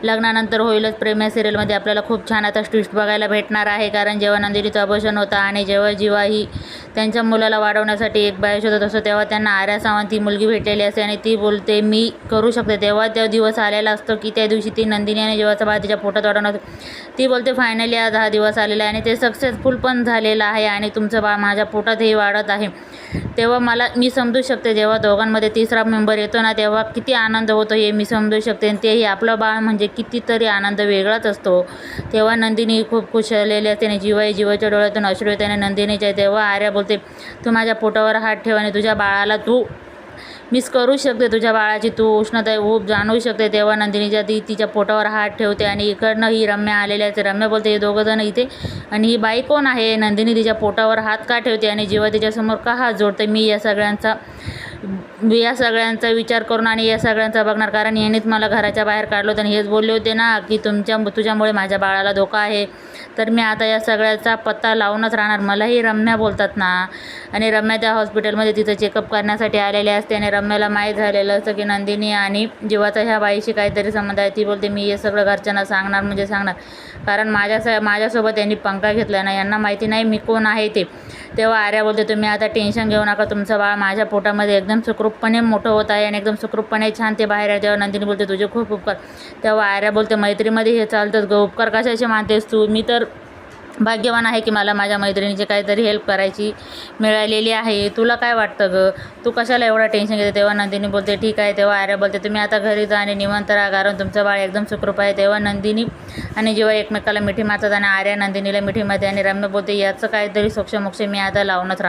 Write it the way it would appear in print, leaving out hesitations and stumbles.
लग्नानंतर होईलच प्रेम या सिरियलमध्ये आपल्याला खूप छान आता ट्विस्ट बघायला भेटणार आहे. कारण जेव्हा नंदिनीचं अबॉर्शन होतं आणि जेव्हा जीवा ही त्यांच्या मुलाला वाढवण्यासाठी एक बाई शोधत असतो, तेव्हा त्यांना आर्या सावंत ही मुलगी भेटलेली असते आणि ती बोलते मी करू शकते. तेव्हा तो दिवस आलेला असतो की त्या दिवशी ती नंदिनी आणि जीवाचा बाळ तिच्या पोटात वाढवणार. ती बोलते फायनली आज हा दिवस आलेला आहे आणि ते सक्सेसफुल पण झालेलं आहे आणि तुमचं बाळ माझ्या पोटातही वाढत आहे. तेव्हा मी समजू शकते जेव्हा दोघांमध्ये तिसरा मेंबर येतो ना, तेव्हा किती आनंद होतो हे मी समजू शकते. आणि तेही आपलं बाळ म्हणजे कितीतरी आनंद वेगळाच असतो. तेव्हा नंदिनी खूप खुश झालेली असते आणि जीवाच्या डोळ्यातून अश्रू येते आणि नंदिनीच्या. तेव्हा आर्या बोलते तू माझ्या पोटावर हात ठेव आणि तुझ्या बाळाला तू मिस करू शकते, तुझ्या बाळाची तू उष्णता खूप जाणवू शकते. तेव्हा नंदिनीच्या ती तिच्या पोटावर हात ठेवते आणि इकडनं ही रम्या आलेली असते. रम्या बोलते हे दोघंजण इथे आणि ही बाई कोण आहे. नंदिनी तिच्या पोटावर हात का ठेवते आणि जीवा तिच्यासमोर का हात जोडते. मी या सगळ्यांचा विचार करून आणि या सगळ्यांचा बघणार, कारण यानेच मला घराच्या बाहेर काढलं होतं आणि हेच बोलले होते ना की तुझ्यामुळे माझ्या बाळाला धोका आहे. तर मी आता या सगळ्याचा पत्ता लावूनच राहणार. मलाही रम्या बोलतात ना. आणि रम्या त्या हॉस्पिटलमध्ये तिचं चेकअप करण्यासाठी आलेली असते आणि रम्याला माहीत झालेलं असतं की नंदिनी आणि जीवाचा ह्या बाईशी काहीतरी संबंध आहे. ती बोलते मी हे सगळं घरच्यांना सांगणार म्हणजे सांगणार, कारण माझ्यासोबत यांनी पंखा घेतला ना, यांना माहिती नाही मी कोण आहे ते. तेव्हा आर्या बोलते तुम्ही आता टेन्शन घेऊ नका, तुमचं बाळ माझ्या पोटामध्ये एकदम सुखरूपपणे मोठं होत आहे आणि एकदम सुखरूपपणे छान ते बाहेर आहे. तेव्हा नंदिनी बोलते तुझे खूप उपकार. तेव्हा आर्या बोलते मैत्रीमध्ये हे चालतंच ग, उपकार कशाचे मानतेस तू. मी तर भाग्यवान आहे की मला माझ्या मैत्रिणीची काहीतरी हेल्प करायची मिळालेली आहे. तुला काय वाटतं ग, तू कशाला एवढा टेन्शन घेते. तेव्हा नंदिनी बोलते ठीक आहे. तेव्हा आर्या बोलते तुम्ही आता घरी जा आणि निवांत राहा, कारण तुमचं बाळ एकदम सुखरूप आहे. तेव्हा नंदिनी आणि जेव्हा एकमेकाला मिठी मारतात आणि आर्या नंदिनीला मिठी मारते आणि रम्या बोलते याचं काहीतरी सोक्षमोक्ष मी आता लावूनच राहणार.